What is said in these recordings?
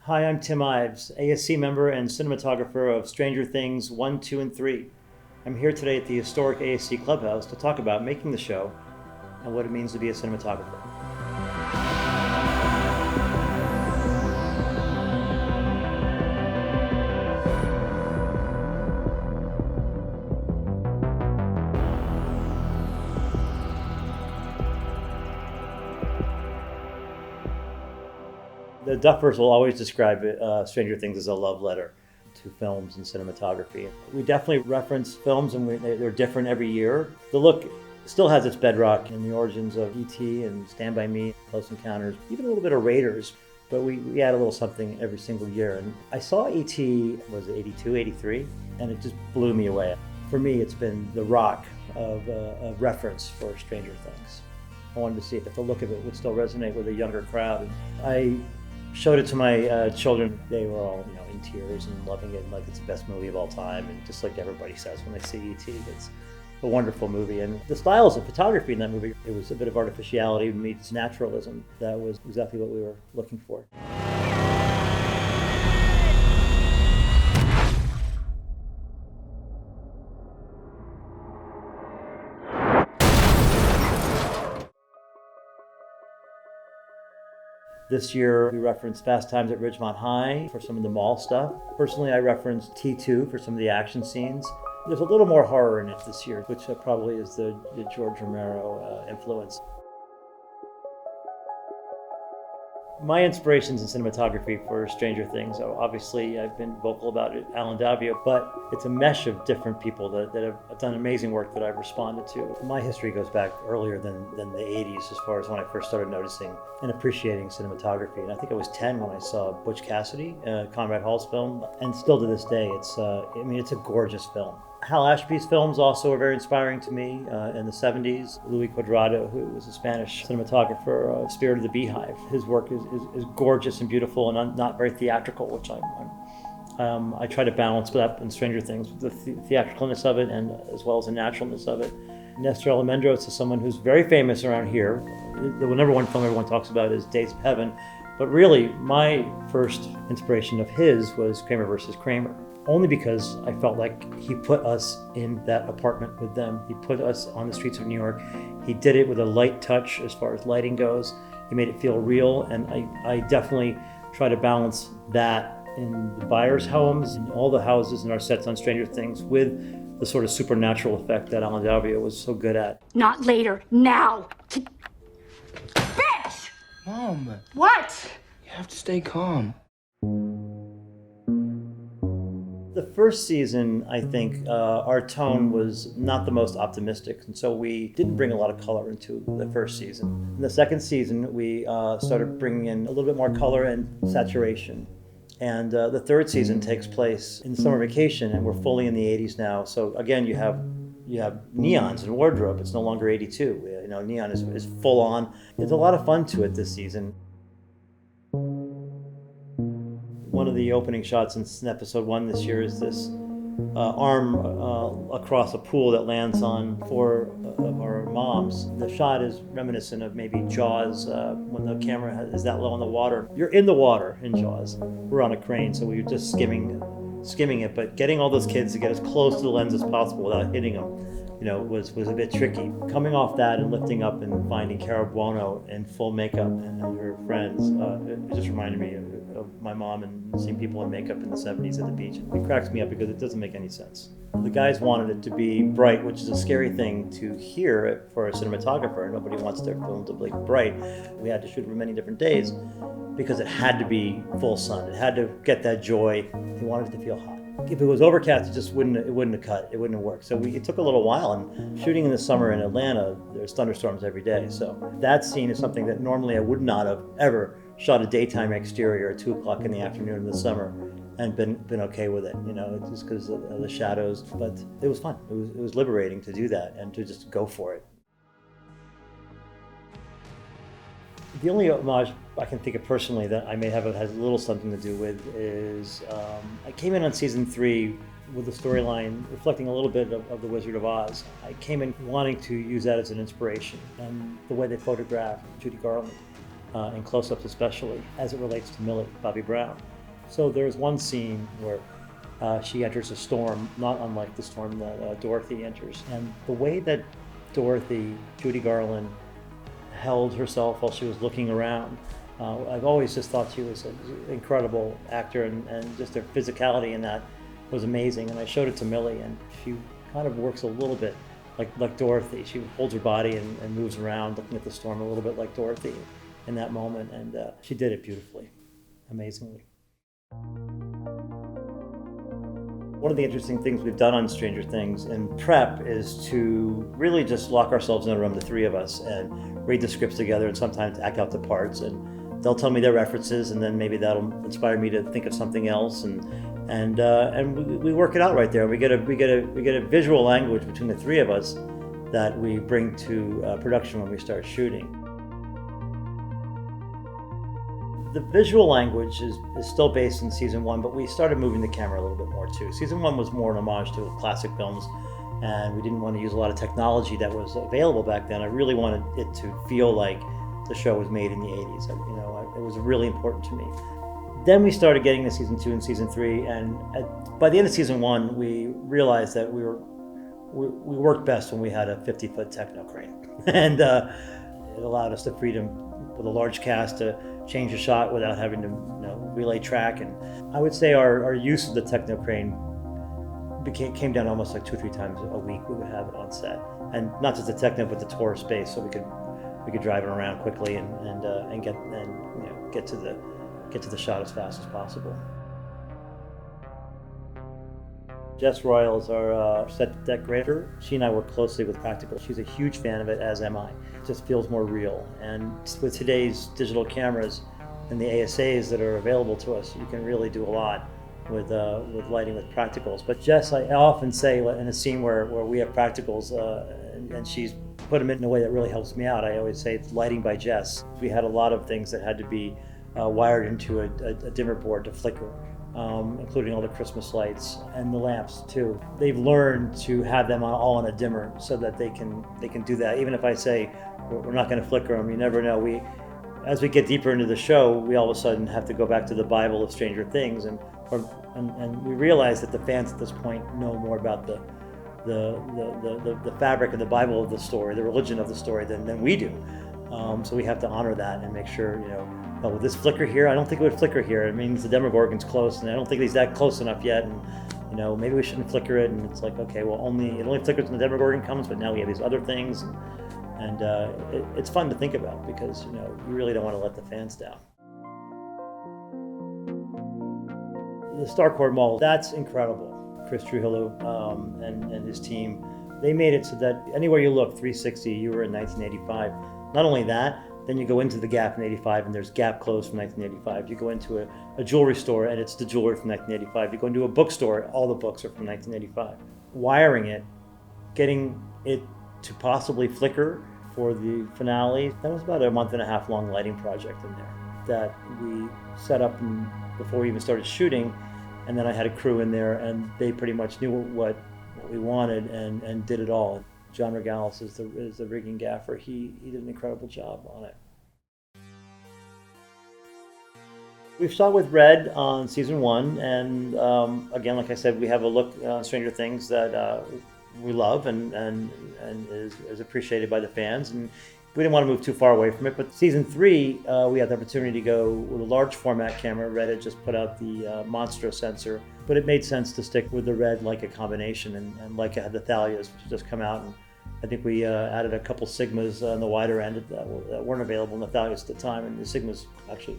Hi, I'm Tim Ives, ASC member and cinematographer of Stranger Things 1, 2, and 3. I'm here today at the historic ASC Clubhouse to talk about making the show and what it means to be a cinematographer. The Duffers will always describe Stranger Things as a love letter to films and cinematography. We definitely reference films, and they're different every year. The look still has its bedrock in the origins of E.T. and Stand By Me, Close Encounters, even a little bit of Raiders, but we add a little something every single year. And I saw E.T., was it 82, 83, and it just blew me away. For me, it's been the rock of a reference for Stranger Things. I wanted to see if the look of it would still resonate with a younger crowd. I showed it to my children. They were all, in tears and loving it, and like it's the best movie of all time. And just like everybody says when they see E.T., it's a wonderful movie. And the styles of photography in that movie, it was a bit of artificiality meets naturalism. That was exactly what we were looking for. This year, we referenced Fast Times at Ridgemont High for some of the mall stuff. Personally, I referenced T2 for some of the action scenes. There's a little more horror in it this year, which probably is the George Romero influence. My inspirations in cinematography for Stranger Things, obviously I've been vocal about it, Alan Davio, but it's a mesh of different people that have done amazing work that I've responded to. My history goes back earlier than the 80s as far as when I first started noticing and appreciating cinematography. And I think I was 10 when I saw Butch Cassidy, Conrad Hall's film, and still to this day, it's a gorgeous film. Hal Ashby's films also are very inspiring to me. In the 70s, Luis Cuadrado, who was a Spanish cinematographer of Spirit of the Beehive, his work is gorgeous and beautiful and not very theatrical, which I try to balance that in Stranger Things, with the theatricalness of it and as well as the naturalness of it. Nestor Almendros is someone who's very famous around here. The number one film everyone talks about is Days of Heaven, but really my first inspiration of his was Kramer versus Kramer. Only because I felt like he put us in that apartment with them. He put us on the streets of New York. He did it with a light touch as far as lighting goes. He made it feel real, and I definitely try to balance that in the buyers' homes and all the houses in our sets on Stranger Things with the sort of supernatural effect that Alan Davio was so good at. Not later, now! Bitch! Mom! What? You have to stay calm. The first season, I think, our tone was not the most optimistic, and so we didn't bring a lot of color into the first season. In the second season, we started bringing in a little bit more color and saturation. And the third season takes place in summer vacation, and we're fully in the 80s now. So again, you have neons and wardrobe. It's no longer 82. Neon is full on. There's a lot of fun to it this season. One of the opening shots in episode 1 this year is this arm across a pool that lands on 4 of our moms. The shot is reminiscent of maybe Jaws when the camera is that low on the water. You're in the water in Jaws. We're on a crane, so we were just skimming it, but getting all those kids to get as close to the lens as possible without hitting them, was a bit tricky. Coming off that and lifting up and finding Cara Buono in full makeup and her friends, it just reminded me of my mom and seeing people in makeup in the 70s at the beach. It cracks me up because it doesn't make any sense. The guys wanted it to be bright, which is a scary thing to hear for a cinematographer. Nobody wants their film to be bright. We had to shoot for many different days because it had to be full sun. It had to get that joy. They wanted it to feel hot. If it was overcast, it wouldn't have cut. It wouldn't have worked. So it took a little while. And shooting in the summer in Atlanta, there's thunderstorms every day. So that scene is something that normally I would not have ever shot a daytime exterior at 2 o'clock in the afternoon in the summer and been okay with it, just because of the shadows. But it was fun. It was liberating to do that and to just go for it. The only homage I can think of personally that I may have has a little something to do with is I came in on season 3 with the storyline reflecting a little bit of The Wizard of Oz. I came in wanting to use that as an inspiration, and the way they photographed Judy Garland in close-ups especially, as it relates to Millie Bobby Brown. So there's one scene where she enters a storm, not unlike the storm that Dorothy enters. And the way that Dorothy, Judy Garland, held herself while she was looking around, I've always just thought she was an incredible actor, and just her physicality in that was amazing. And I showed it to Millie, and she kind of works a little bit like Dorothy. She holds her body and moves around looking at the storm a little bit like Dorothy in that moment, and she did it beautifully, amazingly. One of the interesting things we've done on Stranger Things in prep is to really just lock ourselves in a room, the three of us, and read the scripts together and sometimes act out the parts. And they'll tell me their references, and then maybe that'll inspire me to think of something else. And we work it out right there. We get a visual language between the three of us that we bring to production when we start shooting. The visual language is still based in season one, but we started moving the camera a little bit more too. Season one was more an homage to classic films, and we didn't want to use a lot of technology that was available back then. I really wanted it to feel like the show was made in the 80s. It was really important to me. Then we started getting to season two and season three, and by the end of season one, we realized that we worked best when we had a 50-foot techno crane, and it allowed us the freedom with a large cast to change the shot without having to relay track. And I would say our use of the techno crane came down almost like 2-3 times a week. We would have it on set, and not just the techno, but the tour space, so we could drive it around quickly and get to the shot as fast as possible. Jess Royal is our set decorator. She and I work closely with practical. She's a huge fan of it, as am I. It just feels more real. And with today's digital cameras and the ASAs that are available to us, you can really do a lot with lighting with practicals. But Jess, I often say in a scene where we have practicals and she's put them in a way that really helps me out, I always say it's lighting by Jess. We had a lot of things that had to be wired into a dimmer board to flicker. Including all the Christmas lights and the lamps too. They've learned to have them all on a dimmer so that they can do that. Even if I say we're not going to flicker them, you never know. As we get deeper into the show, we all of a sudden have to go back to the Bible of Stranger Things, and we realize that the fans at this point know more about the fabric of the Bible of the story, the religion of the story than we do. So we have to honor that and make sure, oh, will this flicker here? I don't think it would flicker here. It means the Demogorgon's close, and I don't think he's that close enough yet. And maybe we shouldn't flicker it. And it's like, okay, well, it only flickers when the Demogorgon comes, but now we have these other things, and it's fun to think about because you really don't want to let the fans down. The Starcourt Mall, that's incredible. Chris Trujillo and his team, they made it so that anywhere you look, 360, you were in 1985. Not only that, then you go into the Gap in 85 and there's Gap clothes from 1985. You go into a jewelry store and it's the jewelry from 1985. You go into a bookstore, all the books are from 1985. Wiring it, getting it to possibly flicker for the finale, that was about a 1.5-month long lighting project in there that we set up before we even started shooting. And then I had a crew in there and they pretty much knew what we wanted and did it all. John Regalis is the rigging gaffer. He did an incredible job on it. We've shot with Red on season one, and again, like I said, we have a look on Stranger Things that we love and is appreciated by the fans. And we didn't want to move too far away from it. But season 3, we had the opportunity to go with a large format camera. Red had just put out the Monstro sensor, but it made sense to stick with the Red Leica combination, and Leica had the Thalias, which had just come out. And I think we added a couple Sigmas on the wider end that weren't available in the Thalias at the time, and the Sigmas actually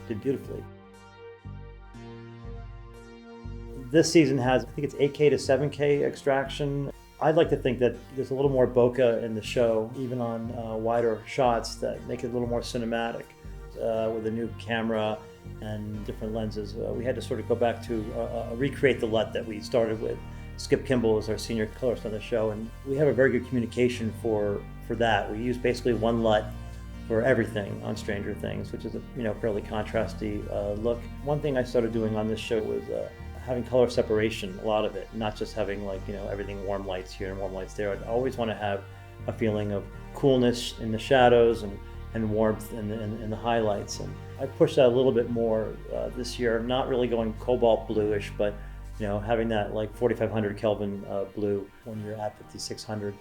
did beautifully. This season has, I think it's 8K to 7K extraction. I'd like to think that there's a little more bokeh in the show, even on wider shots that make it a little more cinematic with a new camera and different lenses. We had to sort of go back to recreate the LUT that we started with. Skip Kimball is our senior colorist on the show, and we have a very good communication for that. We use basically one LUT for everything on Stranger Things, which is a fairly contrasty look. One thing I started doing on this show was having color separation, a lot of it, not just having everything warm lights here and warm lights there. I'd always want to have a feeling of coolness in the shadows and warmth in the highlights. And I pushed that a little bit more this year, not really going cobalt bluish, but having that like 4,500 Kelvin blue when you're at 5,600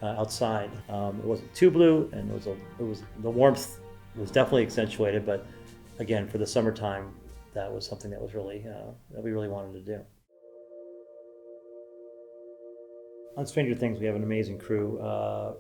outside. It wasn't too blue, and it was the warmth was definitely accentuated, but again, for the summertime, that was something that was really that we really wanted to do. On Stranger Things, we have an amazing crew.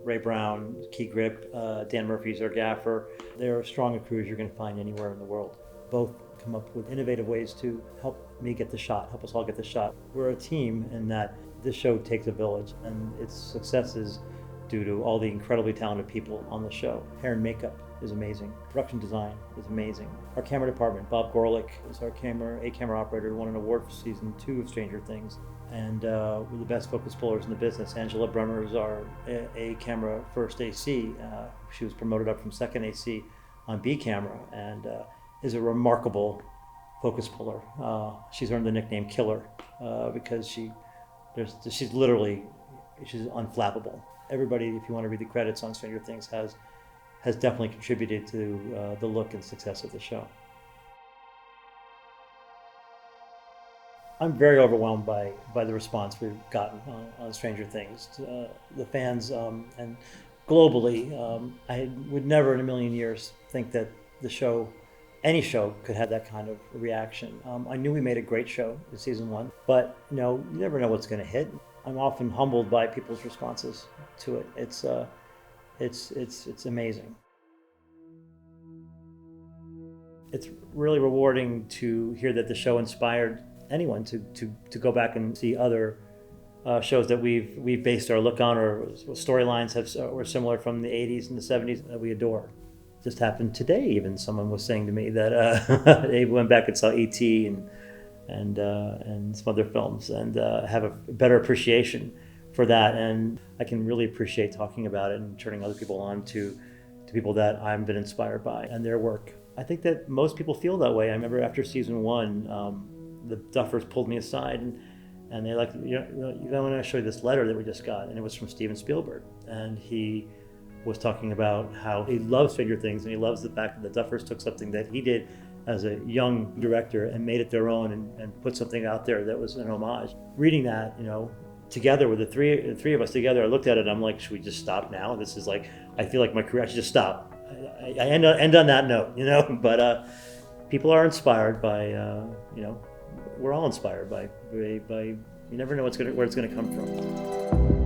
Ray Brown, Key Grip, Dan Murphy's our gaffer. They're as strong a crew as you're going to find anywhere in the world. Both come up with innovative ways to help me get the shot, help us all get the shot. We're a team in that this show takes a village, and its success is due to all the incredibly talented people on the show. Hair and makeup is amazing. Production design is amazing. Our camera department, Bob Gorlick is our camera operator, won an award for season 2 of Stranger Things. And we're the best focus pullers in the business. Angela Brunner is our A camera first AC. She was promoted up from second AC on B camera, and is a remarkable focus puller. She's earned the nickname Killer because she's unflappable. Everybody, if you want to read the credits on Stranger Things, has definitely contributed to the look and success of the show. I'm very overwhelmed by the response we've gotten on Stranger Things. The fans and globally, I would never in a million years think that any show could have that kind of reaction. I knew we made a great show in season 1, but you never know what's going to hit. I'm often humbled by people's responses to it. It's amazing. It's really rewarding to hear that the show inspired anyone to go back and see other shows that we've based our look on, or storylines were similar from the 80s and the 70s that we adore. Just happened today, even someone was saying to me that they went back and saw E.T. and some other films and have a better appreciation for that. And I can really appreciate talking about it and turning other people on to people that I've been inspired by and their work. I think that most people feel that way. I remember after season 1, the Duffers pulled me aside and they're like, I want to show you this letter that we just got, and it was from Steven Spielberg, and he was talking about how he loves Stranger Things, and he loves the fact that the Duffers took something that he did as a young director and made it their own and put something out there that was an homage. Reading that, together with the three of us together, I looked at it and I'm like, should we just stop now? This is like, I feel like my career, I should just stop. I end on that note, but people are inspired by, we're all inspired by you never know where it's going to come from.